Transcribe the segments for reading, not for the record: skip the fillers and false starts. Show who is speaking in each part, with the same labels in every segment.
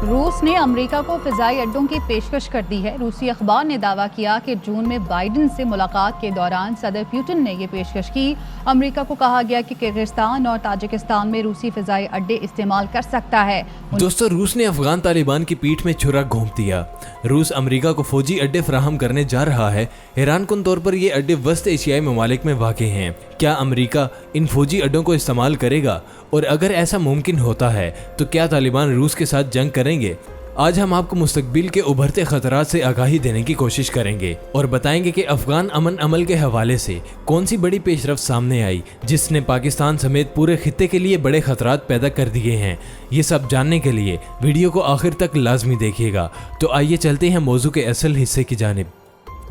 Speaker 1: روس نے امریکہ کو فضائی اڈوں کی پیشکش کر دی ہے۔ روسی اخبار نے دعویٰ کیا کہ جون میں بائیڈن سے ملاقات کے دوران صدر پیوٹن نے یہ پیشکش کی۔ امریکہ کو کہا گیا کہ کرغزستان اور تاجکستان میں روسی فضائی اڈے استعمال کر سکتا ہے۔
Speaker 2: دوستو، روس نے افغان طالبان کی پیٹھ میں چھرا گھونپ دیا۔ روس امریکہ کو فوجی اڈے فراہم کرنے جا رہا ہے۔ حیران کن طور پر یہ اڈے وسط ایشیائی ممالک میں واقع ہیں۔ کیا امریکہ ان فوجی اڈوں کو استعمال کرے گا؟ اور اگر ایسا ممکن ہوتا ہے تو کیا طالبان روس کے ساتھ جنگ کریں گے؟ آج ہم آپ کو مستقبل کے ابھرتے خطرات سے آگاہی دینے کی کوشش کریں گے اور بتائیں گے کہ افغان امن عمل کے حوالے سے کون سی بڑی پیش رفت سامنے آئی جس نے پاکستان سمیت پورے خطے کے لیے بڑے خطرات پیدا کر دیے ہیں۔ یہ سب جاننے کے لیے ویڈیو کو آخر تک لازمی دیکھیے گا۔ تو آئیے چلتے ہیں موضوع کے اصل حصے کی جانب۔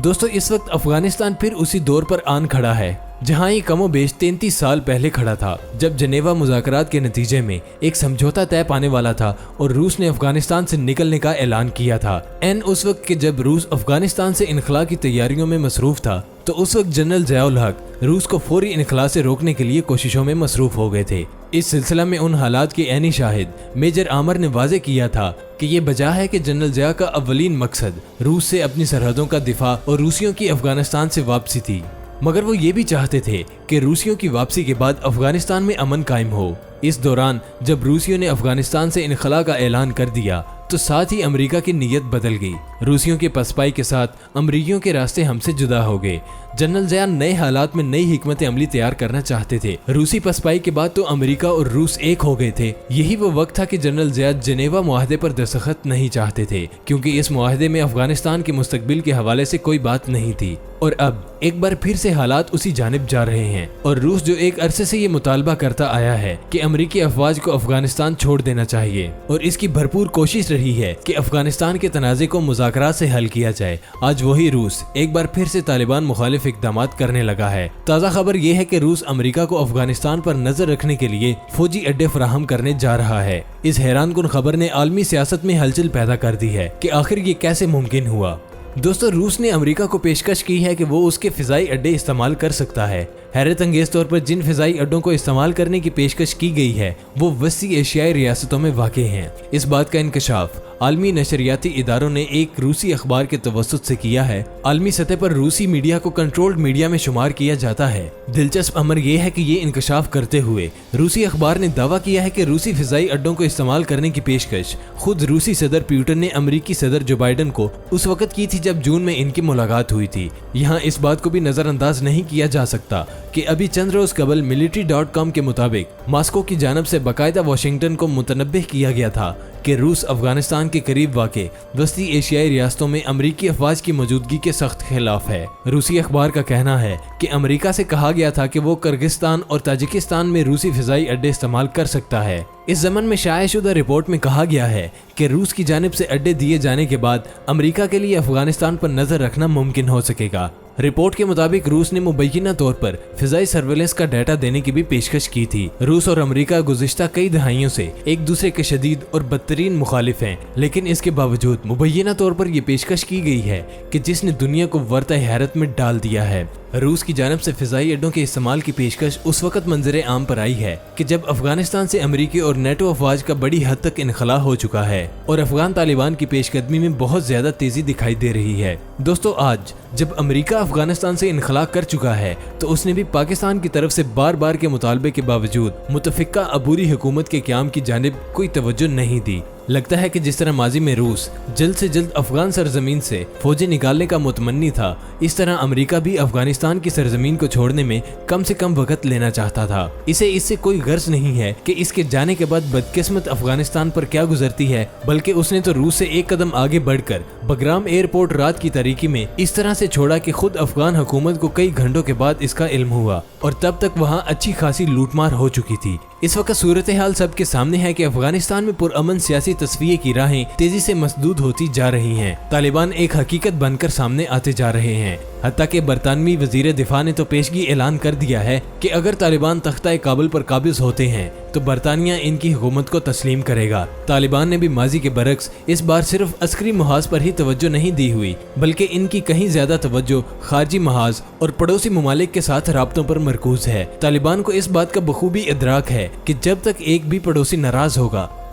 Speaker 2: دوستو، اس وقت افغانستان پھر اسی دور پر آن کھڑا ہے جہاں یہ کم و بیش 33 سال پہلے کھڑا تھا، جب جنیوا مذاکرات کے نتیجے میں ایک سمجھوتا طے پانے والا تھا اور روس نے افغانستان سے نکلنے کا اعلان کیا تھا۔ اس وقت کہ جب روس افغانستان سے انخلاء کی تیاریوں میں مصروف تھا تو اس وقت جنرل ضیاء الحق روس کو فوری انخلاء سے روکنے کے لیے کوششوں میں مصروف ہو گئے تھے۔ اس سلسلہ میں ان حالات کے عینی شاہد میجر عامر نے واضح کیا تھا کہ یہ بجا ہے کہ جنرل ضیاء کا اولین مقصد روس سے اپنی سرحدوں کا دفاع اور روسیوں کی افغانستان سے واپسی تھی، مگر وہ یہ بھی چاہتے تھے کہ روسیوں کی واپسی کے بعد افغانستان میں امن قائم ہو۔ اس دوران جب روسیوں نے افغانستان سے انخلاء کا اعلان کر دیا تو ساتھ ہی امریکہ کی نیت بدل گئی۔ روسیوں کے پسپائی کے ساتھ امریکیوں کے راستے ہم سے جدا ہو گئے۔ جنرل ضیاء نئے حالات میں نئی حکمت عملی تیار کرنا چاہتے تھے۔ روسی پسپائی کے بعد تو امریکہ اور روس ایک ہو گئے تھے۔ یہی وہ وقت تھا کہ جنرل ضیاء جنیوا معاہدے پر دستخط نہیں چاہتے تھے، کیونکہ اس معاہدے میں افغانستان کے مستقبل کے حوالے سے کوئی بات نہیں تھی۔ اور اب ایک بار پھر سے حالات اسی جانب جا رہے ہیں اور روس جو ایک عرصے سے یہ مطالبہ کرتا آیا ہے کہ امریکی افواج کو افغانستان چھوڑ دینا چاہیے اور اس کی بھرپور کوشش رہی ہے کہ افغانستان کے تنازع کو مذاکرات سے حل کیا جائے، آج وہی روس ایک بار پھر سے طالبان مخالف اقدامات کرنے لگا ہے۔ تازہ خبر یہ ہے کہ روس امریکہ کو افغانستان پر نظر رکھنے کے لیے فوجی اڈے فراہم کرنے جا رہا ہے۔ اس حیران کن خبر نے عالمی سیاست میں ہلچل پیدا کر دی ہے کہ آخر یہ کیسے ممکن ہوا۔ دوستو، روس نے امریکہ کو پیشکش کی ہے کہ وہ اس کے فضائی اڈے استعمال کر سکتا ہے۔ حیرت انگیز طور پر جن فضائی اڈوں کو استعمال کرنے کی پیشکش کی گئی ہے وہ وسطی ایشیائی ریاستوں میں واقع ہیں۔ اس بات کا انکشاف عالمی نشریاتی اداروں نے ایک روسی اخبار کے توسط سے کیا ہے۔ عالمی سطح پر روسی میڈیا کو کنٹرولڈ میڈیا میں شمار کیا جاتا ہے۔ دلچسپ امر یہ ہے کہ یہ انکشاف کرتے ہوئے روسی اخبار نے دعویٰ کیا ہے کہ روسی فضائی اڈوں کو استعمال کرنے کی پیشکش خود روسی صدر پیوٹن نے امریکی صدر جو بائیڈن کو اس وقت کی تھی جب جون میں ان کی ملاقات ہوئی تھی۔ یہاں اس بات کو بھی نظر انداز نہیں کیا جا سکتا کہ ابھی چند روز قبل military.com کے مطابق ماسکو کی جانب سے باقاعدہ واشنگٹن کو متنبہ کیا گیا تھا کہ روس افغانستان کے قریب واقع وسطی ایشیائی ریاستوں میں امریکی افواج کی موجودگی کے سخت خلاف ہے۔ روسی اخبار کا کہنا ہے کہ امریکہ سے کہا گیا تھا کہ وہ کرغزستان اور تاجکستان میں روسی فضائی اڈے استعمال کر سکتا ہے۔ اس ضمن میں شائع شدہ رپورٹ میں کہا گیا ہے کہ روس کی جانب سے اڈے دیے جانے کے بعد امریکہ کے لیے افغانستان پر نظر رکھنا ممکن ہو سکے گا۔ رپورٹ کے مطابق روس نے مبینہ طور پر فضائی سرویلنس کا ڈیٹا دینے کی بھی پیشکش کی تھی۔ روس اور امریکہ گزشتہ کئی دہائیوں سے ایک دوسرے کے شدید اور بدترین مخالف ہیں، لیکن اس کے باوجود مبینہ طور پر یہ پیشکش کی گئی ہے کہ جس نے دنیا کو ورطہ حیرت میں ڈال دیا ہے۔ روس کی جانب سے فضائی اڈوں کے استعمال کی پیشکش اس وقت منظر عام پر آئی ہے کہ جب افغانستان سے امریکی اور نیٹو افواج کا بڑی حد تک انخلاء ہو چکا ہے اور افغان طالبان کی پیش قدمی میں بہت زیادہ تیزی دکھائی دے رہی ہے۔ دوستو، آج جب امریکہ افغانستان سے انخلاء کر چکا ہے تو اس نے بھی پاکستان کی طرف سے بار بار کے مطالبے کے باوجود متفقہ عبوری حکومت کے قیام کی جانب کوئی توجہ نہیں دی۔ لگتا ہے کہ جس طرح ماضی میں روس جلد سے جلد افغان سرزمین سے فوجیں نکالنے کا متمنی تھا، اس طرح امریکہ بھی افغانستان کی سرزمین کو چھوڑنے میں کم سے کم وقت لینا چاہتا تھا۔ اس سے کوئی غرض نہیں ہے کہ اس کے جانے کے بعد بدقسمت افغانستان پر کیا گزرتی ہے، بلکہ اس نے تو روس سے ایک قدم آگے بڑھ کر بگرام ایئرپورٹ رات کی تاریکی میں اس طرح سے چھوڑا کہ خود افغان حکومت کو کئی گھنٹوں کے بعد اس کا علم ہوا اور تب تک وہاں اچھی خاصی لوٹ مار ہو چکی تھی۔ اس وقت صورتحال سب کے سامنے ہے کہ افغانستان میں پرامن سیاسی تصفیے کی راہیں تیزی سے مسدود ہوتی جا رہی ہیں۔ طالبان ایک حقیقت بن کر سامنے آتے جا رہے ہیں۔ حتیٰ کہ برطانوی وزیر دفاع نے تو پیشگی اعلان کر دیا ہے کہ اگر طالبان تختہ کابل پر قابض ہوتے ہیں تو برطانیہ ان کی حکومت کو تسلیم کرے گا۔ طالبان نے بھی ماضی کے برعکس اس بار صرف عسکری محاذ پر ہی توجہ نہیں دی ہوئی، بلکہ ان کی کہیں زیادہ توجہ خارجی محاذ اور پڑوسی ممالک کے ساتھ رابطوں پر مرکوز ہے۔ طالبان کو اس بات کا بخوبی ادراک ہے کہ جب تک ایک بھی پڑوسی ناراض ہوگا